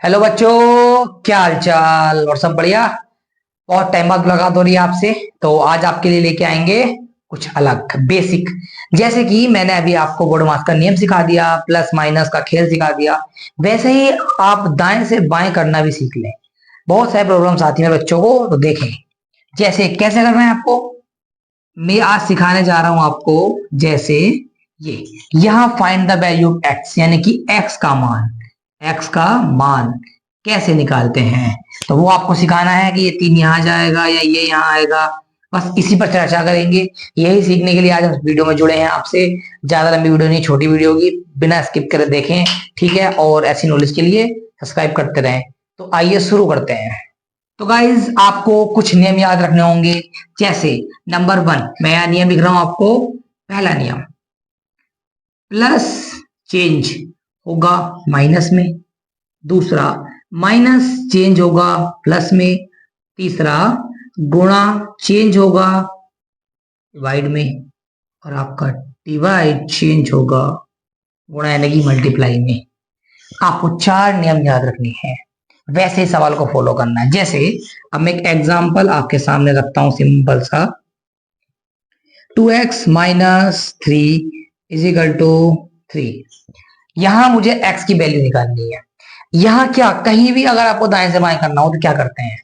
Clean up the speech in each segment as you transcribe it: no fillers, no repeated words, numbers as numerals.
Hello बच्चों, क्या हाल चाल और सब बढ़िया। बहुत टाइम बाद मुलाकात हो रही है आपसे। तो आज आपके लिए लेके आएंगे कुछ अलग बेसिक। जैसे कि मैंने अभी आपको बोर्ड मास का नियम सिखा दिया, प्लस माइनस का खेल सिखा दिया, वैसे ही आप दाएं से बाएं करना भी सीख लें। बहुत सारे प्रॉब्लम्स आती हैं बच्चों को, तो देखें जैसे कैसे करना है आपको। मैं आज सिखाने जा रहा हूं आपको। जैसे ये यहां find the value of x, यानी कि एक्स का मान कैसे निकालते हैं। तो वो आपको सिखाना है कि ये 3 यहां जाएगा या ये यहां आएगा। बस इसी पर चर्चा करेंगे। यही सीखने के लिए आज हम वीडियो में जुड़े हैं आपसे। ज्यादा लंबी वीडियो नहीं, छोटी वीडियो होगी, बिना स्किप करे देखें, ठीक है। और ऐसी नॉलेज के लिए सब्सक्राइब करते रहें। तो आइए शुरू करते हैं। तो गाइज आपको कुछ नियम याद रखने होंगे। जैसे नंबर 1, मैं यहाँ नियम लिख रहा हूं आपको। पहला नियम, प्लस चेंज होगा माइनस में। दूसरा, माइनस चेंज होगा प्लस में। तीसरा, गुणा चेंज होगा डिवाइड में। और आपका डिवाइड चेंज होगा गुणा यानी कि मल्टीप्लाई में। आपको 4 नियम याद रखने हैं, वैसे ही सवाल को फॉलो करना है। जैसे अब मैं एक एग्जांपल आपके सामने रखता हूं, सिंपल सा। 2x minus 3 is equal to 3। यहां मुझे x की वैल्यू निकालनी है। यहां क्या, कहीं भी अगर आपको दाएं से बाएं करना हो तो क्या करते हैं।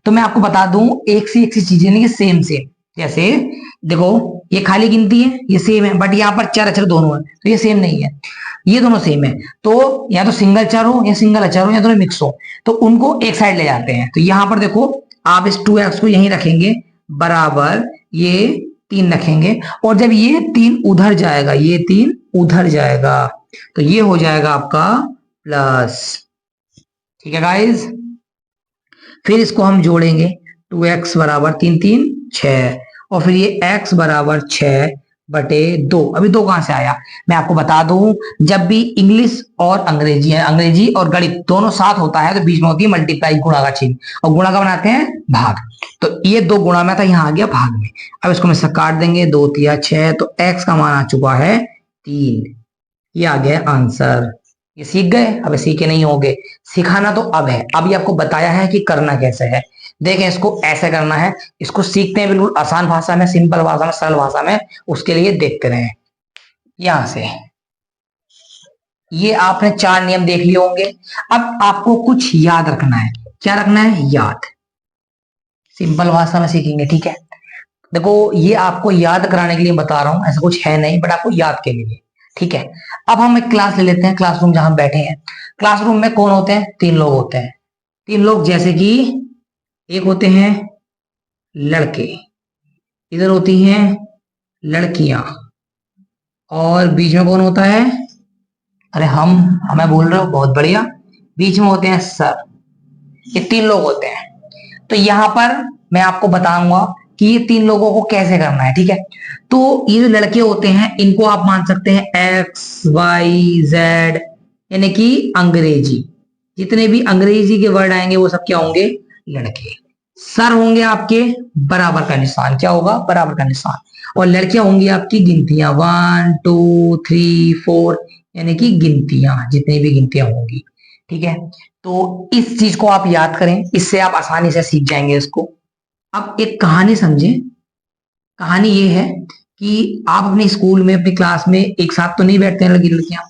तो मैं आपको बता दूं, एक सी चीजें नहीं, सेम सेम। जैसे देखो, ये खाली गिनती है, ये सेम है, बट यहाँ पर चर अचर दोनों है, तो ये सेम नहीं है। ये दोनों सेम है, तो या तो सिंगल चर हो या सिंगल अचर हो या दोनों मिक्स हो, तो उनको एक साइड ले जाते हैं। तो यहां पर देखो, आप इस 2x को यहीं रखेंगे बराबर, ये 3 रखेंगे, और जब ये 3 उधर जाएगा, ये 3 उधर जाएगा, तो ये हो जाएगा आपका प्लस। ठीक है गाइज, फिर इसको हम जोड़ेंगे। 2x बराबर 3 3 6, और फिर ये x बराबर 6 बटे 2। अभी 2 कहां से आया, मैं आपको बता दूं, जब भी इंग्लिश और अंग्रेजी है, अंग्रेजी और गणित दोनों साथ होता है, तो बीच में होती है मल्टीप्लाई, गुणा का चिन्ह, और गुणा का बनाते हैं भाग। तो ये 2 गुणा में था, यहाँ आ गया भाग में। अब इसको मैं काट देंगे, 2 3 6, तो x का मान आ चुका है 3। ये आ गया आंसर। ये सीख गए, अब सीखे नहीं होंगे, सिखाना तो अब है। अभी आपको बताया है कि करना कैसे है। देखें, इसको ऐसे करना है। इसको सीखते हैं बिल्कुल आसान भाषा में, सिंपल भाषा में, सरल भाषा में। उसके लिए देखते रहे। यहां से ये आपने 4 नियम देख लिए होंगे। अब आपको कुछ याद रखना है। क्या रखना है? याद। सिंपल भाषा में सीखेंगे, ठीक है। देखो, ये आपको याद कराने के लिए बता रहा हूं, ऐसा कुछ है नहीं, बट आपको याद के लिए, ठीक है। अब हम एक क्लास ले लेते हैं, क्लासरूम जहां हम बैठे हैं। क्लासरूम में कौन होते हैं? 3 लोग होते हैं। 3 लोग, जैसे कि एक होते हैं लड़के, इधर होती हैं लड़कियां, और बीच में कौन होता है? अरे हमें बोल रहे हो, बहुत बढ़िया। बीच में होते हैं सर। ये 3 लोग होते हैं। तो यहां पर मैं आपको बताऊंगा कि ये 3 लोगों को कैसे करना है, ठीक है। तो ये जो लड़के होते हैं, इनको आप मान सकते हैं एक्स वाई जेड, यानी कि अंग्रेजी। जितने भी अंग्रेजी के वर्ड आएंगे वो सब क्या होंगे? लड़के। सर होंगे आपके बराबर का निशान, क्या होगा? बराबर का निशान। और लड़कियां होंगी आपकी गिनतियां, 1 2 3 4, यानी कि गिनतियां, जितनी भी गिनतियां होंगी, ठीक है। तो इस चीज को आप याद करें, इससे आप आसानी से सीख जाएंगे इसको। अब एक कहानी समझे। कहानी ये है कि आप अपने स्कूल में, अपनी क्लास में एक साथ तो नहीं बैठते हैं लड़की लड़कियां।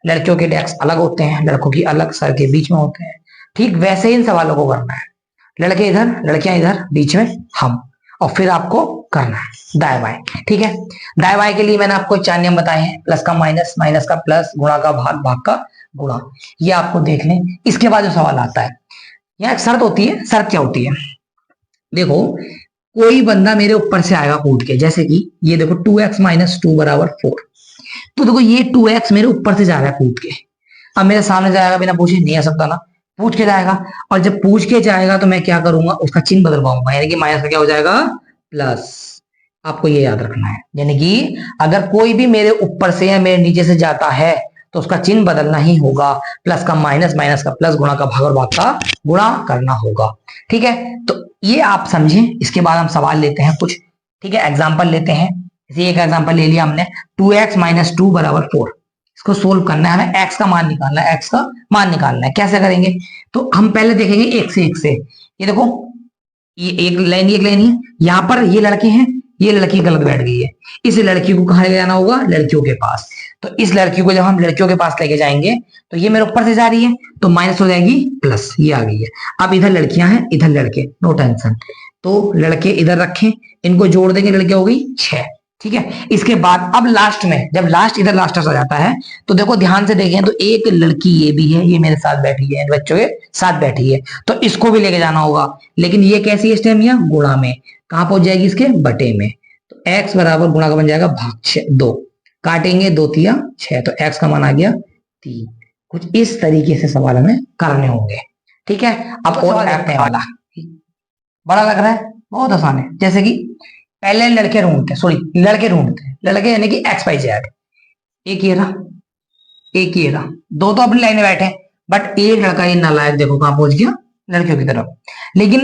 लड़कियों के डेस्क अलग होते हैं, लड़कों की अलग, सर के बीच में होते हैं। ठीक वैसे ही इन सवालों को करना है। लड़के इधर, लड़कियां इधर, बीच में हम, और फिर आपको करना है दाएं बाएं, ठीक है। दाएं बाएं के लिए मैंने आपको 4 नियम बताए हैं। प्लस का माइनस, माइनस का प्लस, गुणा का भाग, भाग का गुणा। ये आपको देख लें। इसके बाद जो सवाल आता है, यहाँ एक शर्त होती है। शर्त क्या होती है? देखो, कोई बंदा मेरे ऊपर से आएगा कूद के, जैसे कि ये देखो 2x माइनस 2 बराबर 4। तो देखो, ये 2x मेरे ऊपर से जा रहा है कूद के। अब मेरे सामने जाएगा, बिना पूछे नहीं आ सकता ना, पूछ के जाएगा। और जब पूछ के जाएगा तो मैं क्या करूंगा? उसका चिन्ह बदल पाऊंगा, यानी कि माइनस का क्या हो जाएगा? प्लस। आपको ये याद रखना है, यानी कि अगर कोई भी मेरे ऊपर से या मेरे नीचे से जाता है तो उसका चिन्ह बदलना ही होगा। प्लस का माइनस, माइनस का प्लस, गुणा का भाग और भाग का गुणा करना होगा, ठीक है। तो ये आप समझें। इसके बाद हम सवाल लेते हैं कुछ, ठीक है, एग्जाम्पल लेते हैं। जैसे एक एग्जाम्पल ले लिया हमने, 2x माइनस 2 बराबर 4। इसको सोल्व करना है, हमें एक्स का मान निकालना है, एक्स का मान निकालना है। कैसे करेंगे? तो हम पहले देखेंगे एक से। ये देखो, ये एक लाइन, एक लाइन है, यहाँ पर ये लड़के हैं, ये लड़की गलत बैठ गई है। इस लड़की को कहाँ ले जाना होगा? लड़कियों के पास। तो इस लड़की को जब हम लड़कियों के पास लेके जाएंगे तो ये मेरे ऊपर से जा रही है, तो माइनस हो जाएगी प्लस, ये आ गई है। अब इधर लड़कियां हैं, इधर लड़के, नो टेंशन। तो लड़के इधर रखें, इनको जोड़ देंगे, लड़के हो गई 6। ठीक है, इसके बाद अब लास्ट में, जब लास्ट इधर लास्ट आ जाता है तो देखो ध्यान से देखें, तो एक लड़की ये भी है, ये मेरे साथ बैठी है, बच्चों के साथ बैठी है, तो इसको भी लेके जाना होगा। लेकिन ये कैसी है? स्टेम या गुणा में, कहां पहुंच जाएगी? इसके बटे में। तो x बराबर गुणा का बन जाएगा भाग 6, 2 काटेंगे, 2 तिया 6, तो x का मान आ गया 3। कुछ इस तरीके से सवाल हमें करने होंगे। ठीक है, अब और देखने वाला बड़ा लग रहा है, बहुत आसान है। जैसे कि पहले लड़के ढूंढते, सॉरी लड़के ढूंढते, लड़के यानी कि एक्स वाई जेड। एक ये रहा, एक ये रहा, दो तो अपनी लाइन में बैठे, बट एक लड़का ये नालायक देखो कहां पहुंच गया? लड़कियों की तरफ। लेकिन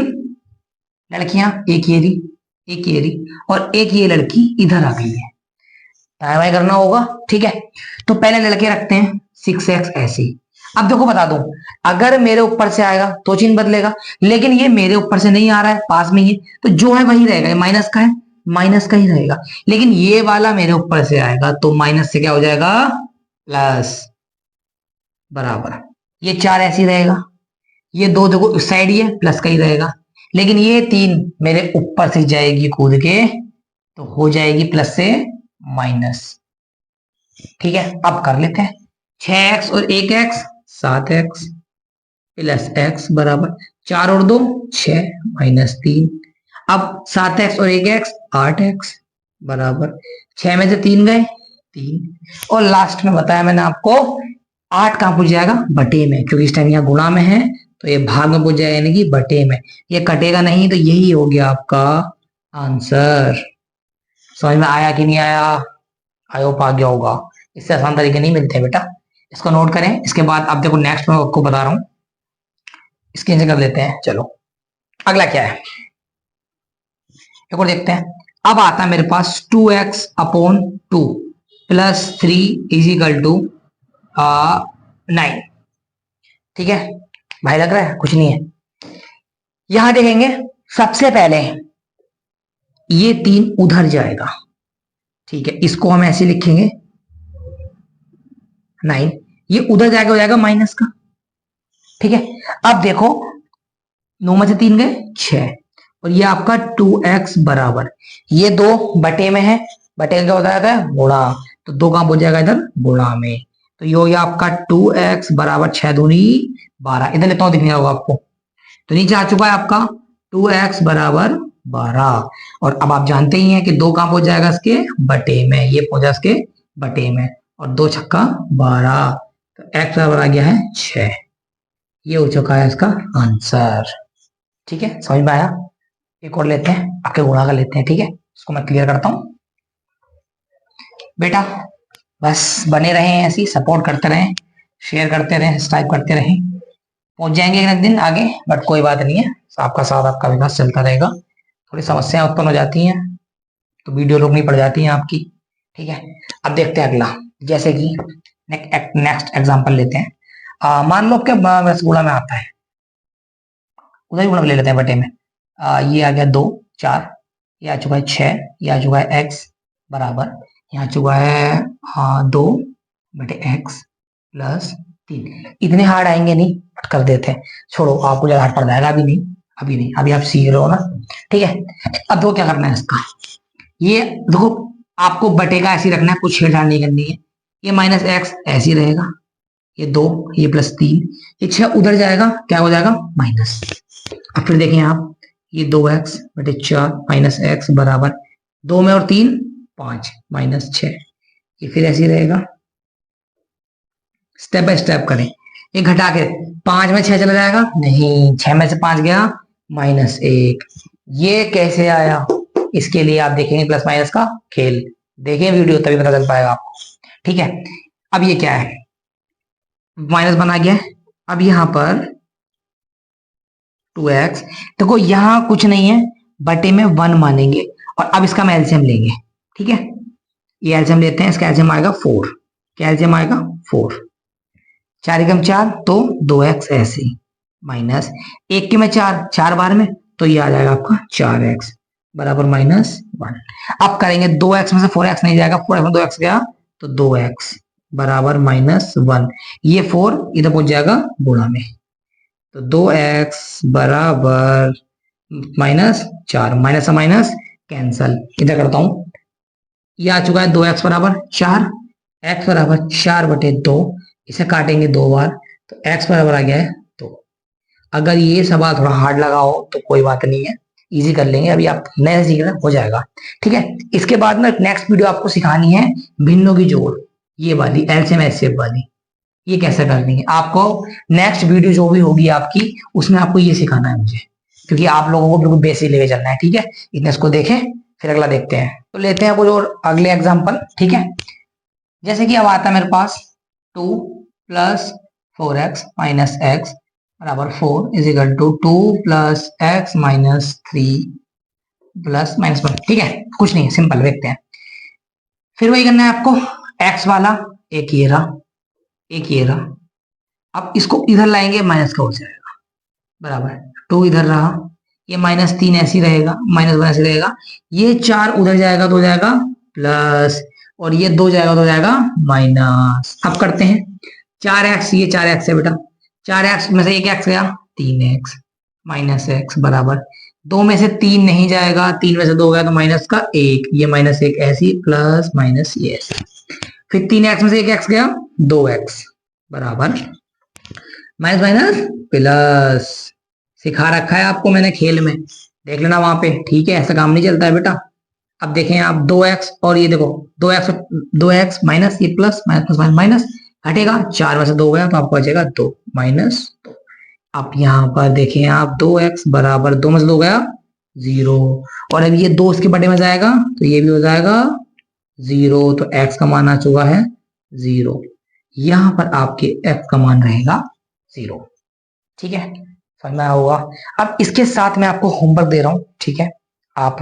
लड़कियां एक ये रही, एक ये रही, और एक ये लड़की इधर आ गई है, टाइम वाई करना होगा। ठीक है, तो पहले लड़के रखते हैं 6x ऐसे। अब देखो बता दूं, अगर मेरे ऊपर से आएगा तो चिन्ह बदलेगा, लेकिन ये मेरे ऊपर से नहीं आ रहा है, पास में ही है, तो जो है वही रहेगा। ये माइनस का है, माइनस का ही रहेगा। लेकिन ये वाला मेरे ऊपर से आएगा तो माइनस से क्या हो जाएगा? प्लस, बराबर। ये 4 ऐसे ही रहेगा, ये 2 देखो उस साइड ही है, प्लस का ही रहेगा। लेकिन ये 3 मेरे ऊपर से जाएगी कूद के, तो हो जाएगी प्लस से माइनस। ठीक है, अब कर लेते हैं। 6x और 1x 7x प्लस x बराबर 4 और 2 6 माइनस 3। अब 7x और 1x 8x बराबर 6 में से 3 गए 3। और लास्ट में बताया मैंने आपको 8 कहां पूछ जाएगा? बटे में, क्योंकि इस टाइम यहाँ गुणा में है तो ये भाग में पूछ जाएगा, यानी कि बटे में। ये कटेगा नहीं, तो यही हो गया आपका आंसर। समझ में आया कि नहीं आया? आई होप आ गया होगा। इससे आसान तरीके नहीं मिलते बेटा, इसको नोट करें। इसके बाद अब देखो नेक्स्ट मैं आपको बता रहा हूं, इसके कर लेते हैं। चलो अगला क्या है, एक और देखते हैं। अब आता है मेरे पास 2x upon 2 plus 3 is equal to 9। ठीक है भाई, लग रहा है कुछ नहीं है। यहां देखेंगे, सबसे पहले ये 3 उधर जाएगा। ठीक है, इसको हम ऐसे लिखेंगे 9, ये उधर जाके हो जाएगा माइनस का। ठीक है, अब देखो 9 में से 3 गए 6, और ये आपका 2x बराबर, ये 2 बटे में है, बटे का क्या होता है? गुणा। तो 2 कहां पहुंच जाएगा? इधर गुणा में। तो ये हो गया आपका 2x बराबर 6 दूनी 12। इधर लेता हूं, दिखने होगा आपको, तो नीचे आ चुका है आपका 2x बराबर 12। और अब आप जानते ही हैं कि 2 कहां पहुंच जाएगा? इसके बटे में, ये पहुंचा इसके बटे में, और 2 छक्का 12, तो x बराबर आ गया है 6। ये हो चुका है इसका आंसर। ठीक है, समझ में आया? एक और लेते हैं, आपके गुणा का लेते हैं। ठीक है, इसको मैं क्लियर करता हूं बेटा। बस बने रहें, ऐसी सपोर्ट करते रहें, शेयर करते रहें, सब्सक्राइब करते रहें। पहुंच जाएंगे एक दिन आगे, बट कोई बात नहीं है, आपका साथ आपका विकास चलता रहेगा। थोड़ी समस्याएं उत्पन्न हो जाती हैं तो वीडियो रोकनी पड़ जाती है आपकी। ठीक है, अब देखते हैं अगला। जैसे कि नेक्स्ट एग्जांपल लेते हैं। मान लो कि रसगुल्ला में आता है, उधर ही गुणा ले लेते हैं बटे में। ये आ गया 2 4, ये आ चुका है 6, ये आ चुका है x बराबर, यहाँ आ चुका है 2 बटे x प्लस 3। इतने हार्ड आएंगे नहीं, कर देते हैं, छोड़ो, आपको ज्यादा हार्ड पड़ जाएगा। अभी नहीं, अभी नहीं, अभी आप सीख रहे हो ना। ठीक है, अब देखो क्या करना है इसका। ये देखो, आपको बटे का ऐसे रखना है, कुछ छेड़छाड़ नहीं करनी है। ये माइनस एक्स ऐसे ही रहेगा, ये 2, ये प्लस 3, ये 6 उधर जाएगा, क्या हो जाएगा? माइनस। अब फिर देखें आप, ये 2x बटे 4 माइनस एक्स बराबर 2 में और 3 5 माइनस 6। ये फिर ऐसे ही रहेगा। स्टेप बाय स्टेप करें। ये घटा के 5 में 6 चला जाएगा, नहीं, 6 में से 5 गया माइनस 1। ये कैसे आया? इसके लिए आप देखेंगे प्लस माइनस का खेल, देखें वीडियो, तभी पता चल पाएगा आपको। ठीक है, अब ये क्या है? माइनस बना गया। अब यहां पर 2x, देखो यहां कुछ नहीं है, बटे में 1 मानेंगे, और अब इसका हम एलसीएम लेंगे। ठीक है, ये एलसीएम लेते हैं, इसका एलसीएम आएगा 4। क्या एलसीएम आएगा 4, 4 एकम 4 तो 2x ऐसे माइनस 1 के में 4, 4 बार में तो ये आ जाएगा आपका 4x बराबर -1। अब करेंगे 2x में से 4x नहीं जाएगा, 4x में 2x गया तो 2x बराबर -1। ये 4 इधर पहुंच जाएगा गुणा में, तो 2x बराबर -4, माइनस से माइनस कैंसल, इधर करता हूं। ये आ चुका है 2x बराबर 4, x बराबर 4/2, इसे काटेंगे 2 बार तो x बराबर आ गया है 2। अगर ये सवाल थोड़ा हार्ड लगा हो तो कोई बात नहीं है, इजी कर लेंगे, अभी आप नए सीख रहे हो जाएगा, ठीक है। इसके बाद में नेक्स्ट वीडियो आपको सिखानी है भिन्नों की जोड़, ये वाली एलसीएम एचसीएफ वाली, ये कैसे करनी है आपको। नेक्स्ट वीडियो जो भी होगी आपकी उसमें आपको ये सिखाना है मुझे, क्योंकि आप लोगों को बिल्कुल बेसिक लेके चलना है, ठीक है। इतने इसको देखें, फिर अगला देखते हैं। तो लेते हैं कुछ और अगले एग्जाम्पल, ठीक है। जैसे कि अब आता है मेरे पास 2 + 4x - x बराबर 4 इज इक्वल टू 2 + x - 3 + -1, ठीक है। कुछ नहीं है, सिंपल देखते हैं। फिर वही करना है आपको, x वाला एक ये रहा, एक ये रहा। अब इसको इधर लाएंगे, माइनस का हो जाएगा बराबर 2 इधर रहा, ये -3 ऐसे ही रहेगा, -1 ऐसे रहेगा, ये 4 उधर जाएगा तो हो जाएगा प्लस, और ये 2 जाएगा तो हो जाएगा माइनस। अब करते हैं 4x, ये 4x है बेटा, 4x में से एक x गया 3x -x बराबर 2 में से 3 नहीं जाएगा, 3 में से 2 गया तो माइनस का 1, ये -1 ऐसी प्लस माइनस ये ऐसे। फिर 3x में से एक x गया 2x बराबर माइनस माइनस प्लस। सिखा रखा है आपको मैंने खेल में, देख लेना वहां पे, ठीक है। ऐसा काम नहीं चलता है बेटा। अब देखें आप 2x और ये देखो 2x माइनस ये प्लस माइनस माइनस हटेगा, 4 में से 2 गया तो आपको बचेगा 2 -2। अब यहाँ पर देखें आप 2x बराबर 2 में से 2 गया 0, और अब ये 2 इसके बटे में जाएगा तो ये भी हो जाएगा 0, तो x का मान आ चुका है 0। यहाँ पर आपके f का मान रहेगा 0, ठीक है। समझ में होगा। अब इसके साथ मैं आपको होमवर्क दे रहा हूं, ठीक है। आप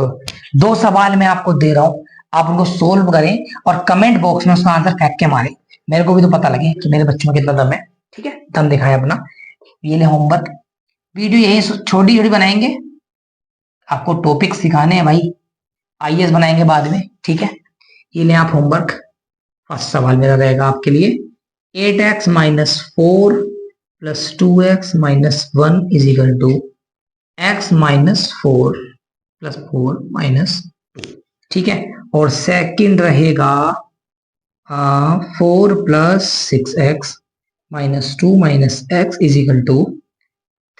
2 सवाल मैं आपको दे रहा हूं, आप उनको सोल्व करें और कमेंट बॉक्स में उसका आंसर फेंक के मारें, मेरे को भी तो पता लगे कि मेरे बच्चों में कितना दम है, ठीक है। दम दिखाएं अपना। ये ले होमवर्क, वीडियो यही छोटी छोटी बनाएंगे, आपको टॉपिक सिखाने हैं भाई, आईएएस बनाएंगे बाद में, ठीक है। ये ले आप होमवर्क। फर्स्ट सवाल मेरा रहेगा आपके लिए 8x - 4 + 2x - 1 is equal to x - 4 + 4 - 2, ठीक है। और सेकंड रहेगा 4 + 6x - 2 - x is equal to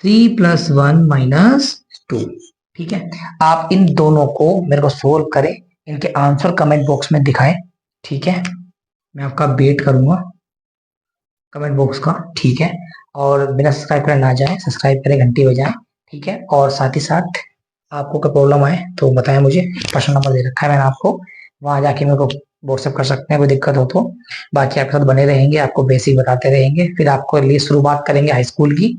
3 + 1 - 2, ठीक है। आप इन दोनों को मेरे को सोल्व करें, इनके आंसर कमेंट बॉक्स में दिखाएं, ठीक है। मैं आपका वेट करूंगा कमेंट बॉक्स का, ठीक है। और बिना सब्सक्राइब करे ना जाए, सब्सक्राइब करें, घंटी बजाएं, ठीक है। और साथ ही साथ आपको कोई प्रॉब्लम आए तो बताएं मुझे, पर्सनल नंबर दे रखा है मैंने आपको, वहां जाके मेरे को व्हाट्सएप कर सकते हैं कोई दिक्कत हो तो। बाकी आपके साथ बने रहेंगे, आपको बेसिक बताते रहेंगे, फिर आपको लिए शुरुआत करेंगे हाई स्कूल की,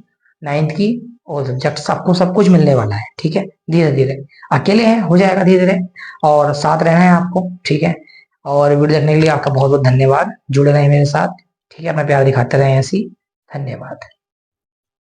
9th की, और सब्जेक्ट आपको सब कुछ मिलने वाला है, ठीक है। धीरे धीरे, अकेले हैं हो जाएगा धीरे धीरे, और साथ रहना है आपको, ठीक है। और वीडियो देखने के लिए आपका बहुत बहुत धन्यवाद, जुड़े रहें मेरे साथ, ठीक है। अपना प्यार दिखाते रहें ऐसी, धन्यवाद।